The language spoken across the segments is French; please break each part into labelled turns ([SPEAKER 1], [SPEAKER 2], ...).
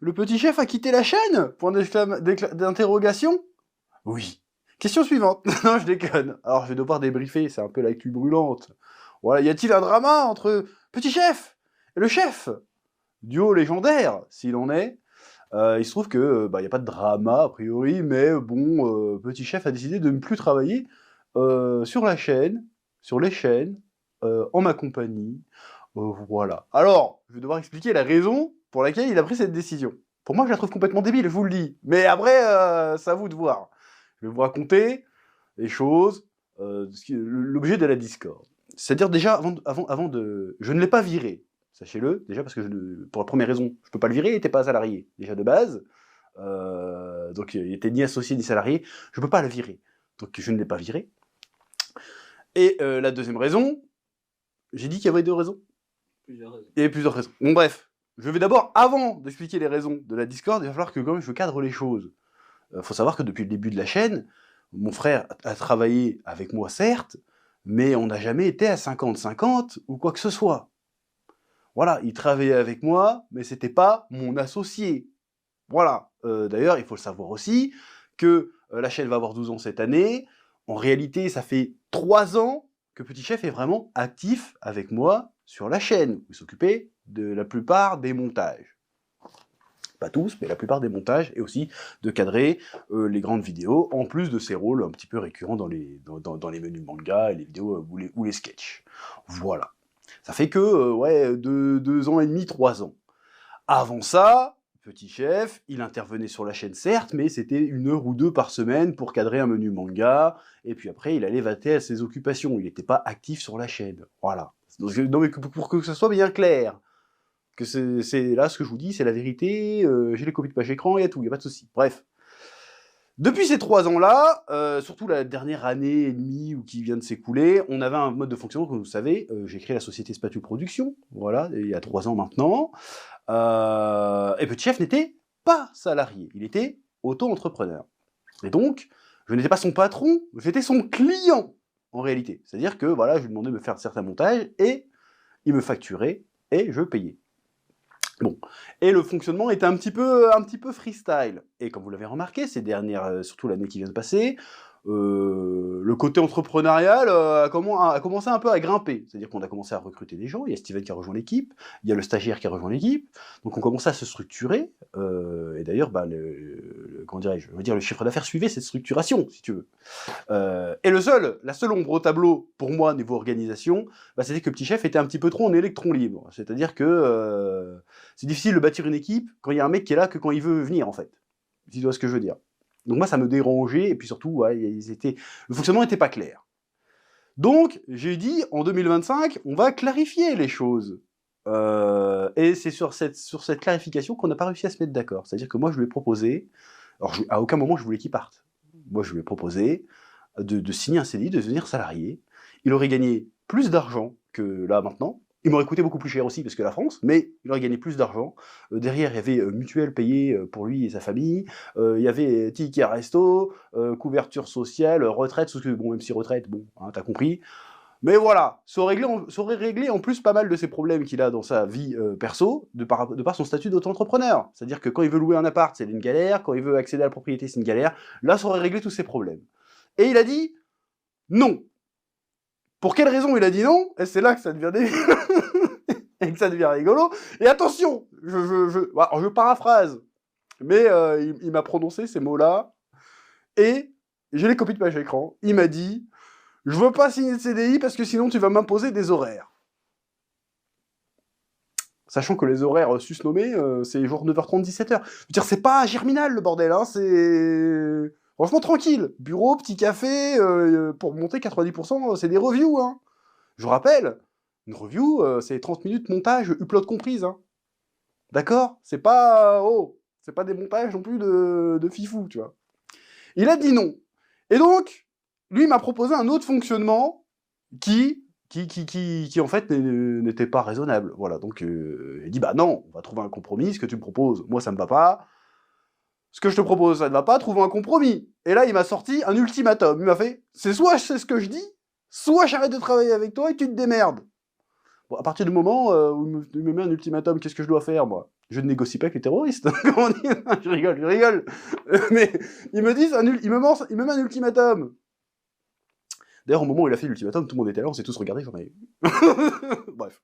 [SPEAKER 1] le petit chef a quitté la chaîne? Point d'interrogation. Oui. Question suivante. Non, je déconne. Alors, je vais devoir débriefer, c'est un peu l'actu brûlante. Voilà, y a-t-il un drama entre Petit Chef et le chef? Duo légendaire, s'il en est. Il se trouve que, y a pas de drama, a priori, mais bon, Petit Chef a décidé de ne plus travailler sur la chaîne, sur les chaînes, en ma compagnie. Voilà. Alors, je vais devoir expliquer la raison pour laquelle il a pris cette décision. Pour moi, je la trouve complètement débile, je vous le dis. Mais après, c'est à vous de voir. Je vais vous raconter les choses, l'objet de la Discord. C'est-à-dire déjà, avant de... Je ne l'ai pas viré, sachez-le, déjà parce que, pour la première raison, je peux pas le virer, il n'était pas salarié, déjà de base. Donc il était ni associé ni salarié, je peux pas le virer. Donc je ne l'ai pas viré. Et la deuxième raison, j'ai dit qu'il y avait deux raisons.
[SPEAKER 2] Plusieurs raisons.
[SPEAKER 1] Il y avait plusieurs raisons. Bon bref, je vais d'abord, avant d'expliquer les raisons de la Discord, il va falloir que quand même je cadre les choses. Faut savoir que depuis le début de la chaîne, mon frère a travaillé avec moi certes, mais on n'a jamais été à 50-50 ou quoi que ce soit. Voilà, il travaillait avec moi, mais c'était pas mon associé. Voilà. D'ailleurs, il faut le savoir aussi, que la chaîne va avoir 12 ans cette année. En réalité, ça fait 3 ans que Petit Chef est vraiment actif avec moi sur la chaîne. Il s'occupait de la plupart des montages. Pas tous, mais la plupart des montages, et aussi de cadrer les grandes vidéos, en plus de ses rôles un petit peu récurrents dans les menus manga et les vidéos ou les sketchs. Voilà. Ça fait que, ouais, 2 ans et demi, 3 ans. Avant ça, Petit Chef, il intervenait sur la chaîne certes, mais c'était 1 heure ou 2 par semaine pour cadrer un menu manga, et puis après il allait vater à ses occupations, il n'était pas actif sur la chaîne. Voilà. Donc, non mais pour que ce soit bien clair, que c'est là ce que je vous dis, c'est la vérité, j'ai les copies de page écran, il y a tout, il n'y a pas de souci. Bref. Depuis ces 3 ans-là, surtout la dernière année et demie ou qui vient de s'écouler, on avait un mode de fonctionnement, comme vous savez, j'ai créé la société Spatule Production, voilà, il y a 3 ans maintenant, et Petit Chef n'était pas salarié, il était auto-entrepreneur. Et donc, je n'étais pas son patron, j'étais son client, en réalité. C'est-à-dire que, voilà, je lui demandais de me faire certains montages, et il me facturait, et je payais. Bon, et le fonctionnement était un petit peu freestyle. Et comme vous l'avez remarqué, ces dernières, surtout l'année qui vient de passer, le côté entrepreneurial a commencé un peu à grimper. C'est-à-dire qu'on a commencé à recruter des gens, il y a Steven qui a rejoint l'équipe, il y a le stagiaire qui a rejoint l'équipe, donc on commençait à se structurer, et d'ailleurs, comment dirais-je, je veux dire, le chiffre d'affaires suivait cette structuration, si tu veux. Et la seule ombre au tableau, pour moi, niveau organisation, c'était que Petit Chef était un petit peu trop en électron libre. C'est-à-dire que c'est difficile de bâtir une équipe quand il y a un mec qui est là que quand il veut venir, en fait. Si tu vois ce que je veux dire. Donc moi, ça me dérangeait, et puis surtout, ouais, le fonctionnement n'était pas clair. Donc, j'ai dit, en 2025, on va clarifier les choses. Et c'est sur cette clarification qu'on n'a pas réussi à se mettre d'accord. C'est-à-dire que moi, je lui ai proposé, alors à aucun moment je voulais qu'il parte. Moi, je lui ai proposé de signer un CDI, de devenir salarié. Il aurait gagné plus d'argent que là, maintenant. Il m'aurait coûté beaucoup plus cher aussi, parce que la France, mais il aurait gagné plus d'argent. Derrière, il y avait mutuelle payée pour lui et sa famille. Il y avait ticket resto, couverture sociale, retraite, parce que, bon, même si retraite, bon, hein, t'as compris. Mais voilà, ça aurait réglé en plus pas mal de ses problèmes qu'il a dans sa vie perso, de par son statut d'auto-entrepreneur. C'est-à-dire que quand il veut louer un appart, c'est une galère, quand il veut accéder à la propriété, c'est une galère. Là, ça aurait réglé tous ses problèmes. Et il a dit non. Pour quelle raison il a dit non? Et c'est là que ça devient et que ça devient rigolo. Et attention, alors je paraphrase, mais il m'a prononcé ces mots-là, et j'ai les copies de page écran. Il m'a dit: je veux pas signer de CDI parce que sinon tu vas m'imposer des horaires. Sachant que les horaires susnommés, c'est genre 9h30, 17h. Je veux dire, c'est pas Germinal le bordel, hein, c'est... Franchement tranquille. Bureau, petit café, pour monter 90%, c'est des reviews, hein. Je vous rappelle, une review, c'est 30 minutes montage, upload comprise, hein. D'accord? C'est pas... c'est pas des montages non plus de fifou, tu vois. Il a dit non. Et donc, lui m'a proposé un autre fonctionnement qui en fait n'était pas raisonnable. Voilà, donc il dit bah non, on va trouver un compromis, ce que tu me proposes, moi ça me va pas. Ce que je te propose, ça ne va pas, trouvons un compromis. Et là, il m'a sorti un ultimatum. Il m'a fait, c'est soit je sais ce que je dis, soit j'arrête de travailler avec toi et tu te démerdes. Bon, à partir du moment où il me met un ultimatum, qu'est-ce que je dois faire, moi? Je ne négocie pas avec les terroristes. Comment dire? Je rigole, je rigole. Mais ils me disent, ils me met un ultimatum. D'ailleurs, au moment où il a fait l'ultimatum, tout le monde était là, on s'est tous regardés, j'en ai... Bref.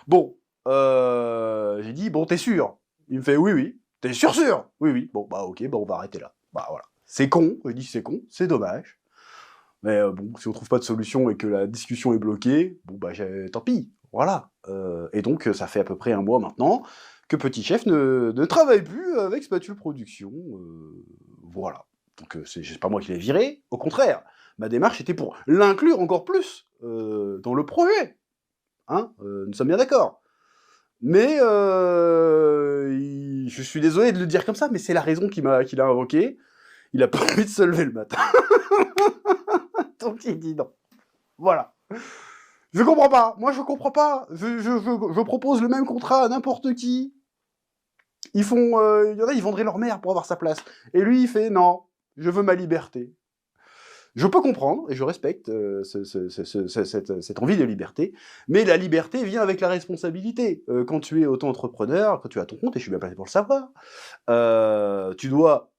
[SPEAKER 1] Bon, j'ai dit, bon, t'es sûr? Il me fait, oui, oui. T'es sûr, sûr? Oui, oui. Bon, bah ok, bah on va arrêter là. Bah voilà. C'est con, je dis c'est con, c'est dommage. Mais bon, si on trouve pas de solution et que la discussion est bloquée, bon bah tant pis, voilà. Et donc ça fait à peu près un mois maintenant que Petit Chef ne travaille plus avec Spatule Production, voilà. Donc c'est pas moi qui l'ai viré, au contraire, ma démarche était pour l'inclure encore plus dans le projet, hein, nous sommes bien d'accord. Mais je suis désolé de le dire comme ça, mais c'est la raison qu'il a invoquée. Il a pas envie de se lever le matin. Donc il dit non. Voilà. Je comprends pas. Moi, je comprends pas. Je propose le même contrat à n'importe qui. Il y en a, ils vendraient leur mère pour avoir sa place. Et lui, il fait non. Je veux ma liberté. Je peux comprendre, et je respecte cette envie de liberté, mais la liberté vient avec la responsabilité. Quand tu es auto-entrepreneur, quand tu as ton compte, et je suis bien placé pour le savoir, tu dois...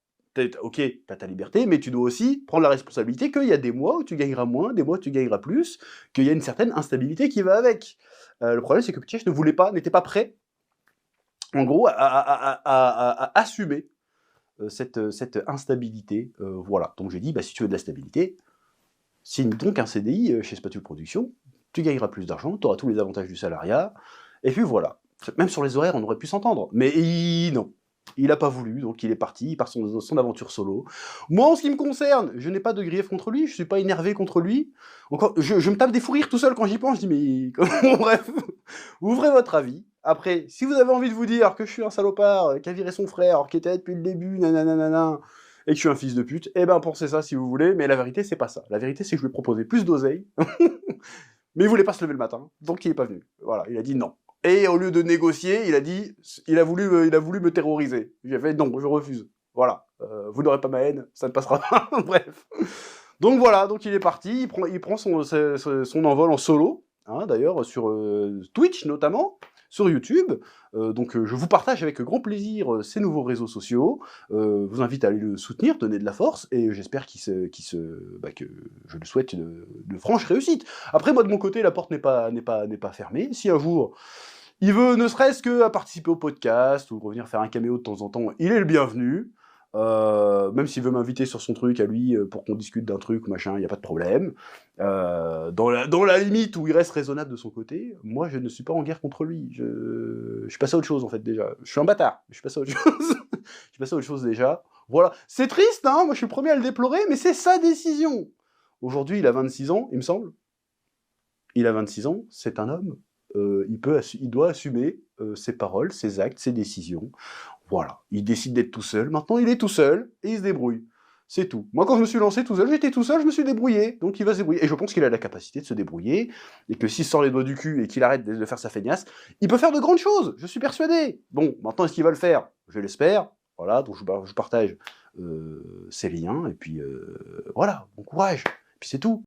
[SPEAKER 1] Ok, t'as ta liberté, mais tu dois aussi prendre la responsabilité qu'il y a des mois où tu gagneras moins, des mois où tu gagneras plus, qu'il y a une certaine instabilité qui va avec. Le problème, c'est que Petit Chef ne voulait pas, n'était pas prêt, en gros, à assumer cette instabilité. Voilà. Donc j'ai dit, bah, si tu veux de la stabilité, signe donc un CDI chez Spatule Production, tu gagneras plus d'argent, tu auras tous les avantages du salariat, et puis voilà. Même sur les horaires, on aurait pu s'entendre, mais non. Il n'a pas voulu, donc il est parti, il part son aventure solo. Moi, en ce qui me concerne, je n'ai pas de grief contre lui, je ne suis pas énervé contre lui. Encore, je me tape des fous rires tout seul quand j'y pense, je dis mais... Bref, ouvrez votre avis. Après, si vous avez envie de vous dire que je suis un salopard, qui a viré son frère, qui était depuis le début, nanana, et que je suis un fils de pute, eh ben pensez ça si vous voulez, mais la vérité, c'est pas ça. La vérité, c'est que je lui ai proposé plus d'oseille, mais il voulait pas se lever le matin, donc il est pas venu. Voilà, il a dit non. Et au lieu de négocier, il a voulu me terroriser. J'ai fait non, je refuse. Voilà, vous n'aurez pas ma haine, ça ne passera pas. Bref. Donc voilà, donc il est parti, il prend son envol en solo, hein, d'ailleurs sur Twitch notamment, sur YouTube. Donc je vous partage avec grand plaisir ces nouveaux réseaux sociaux. Vous invite à aller le soutenir, donner de la force, et j'espère que je lui souhaite de franches réussites. Après, moi de mon côté, la porte n'est pas fermée. Si un jour il veut ne serait-ce que à participer au podcast ou revenir faire un caméo de temps en temps, il est le bienvenu. Même s'il veut m'inviter sur son truc à lui pour qu'on discute d'un truc, machin, il n'y a pas de problème. Dans la limite où il reste raisonnable de son côté, moi je ne suis pas en guerre contre lui. Je suis passé à autre chose en fait déjà. Je suis un bâtard, je suis passé à autre chose. Je suis passé à autre chose déjà. Voilà. C'est triste, hein, moi je suis le premier à le déplorer, mais c'est sa décision. Aujourd'hui il a 26 ans, il me semble. Il a 26 ans, c'est un homme. Il doit assumer ses paroles, ses actes, ses décisions. Voilà, il décide d'être tout seul. Maintenant, il est tout seul et il se débrouille. C'est tout. Moi, quand je me suis lancé tout seul, j'étais tout seul, je me suis débrouillé. Donc, il va se débrouiller. Et je pense qu'il a la capacité de se débrouiller. Et que s'il sort les doigts du cul et qu'il arrête de faire sa feignasse, il peut faire de grandes choses. Je suis persuadé. Bon, maintenant, est-ce qu'il va le faire? Je l'espère. Voilà, donc je partage ces liens. Et puis, voilà, bon courage. Et puis, c'est tout.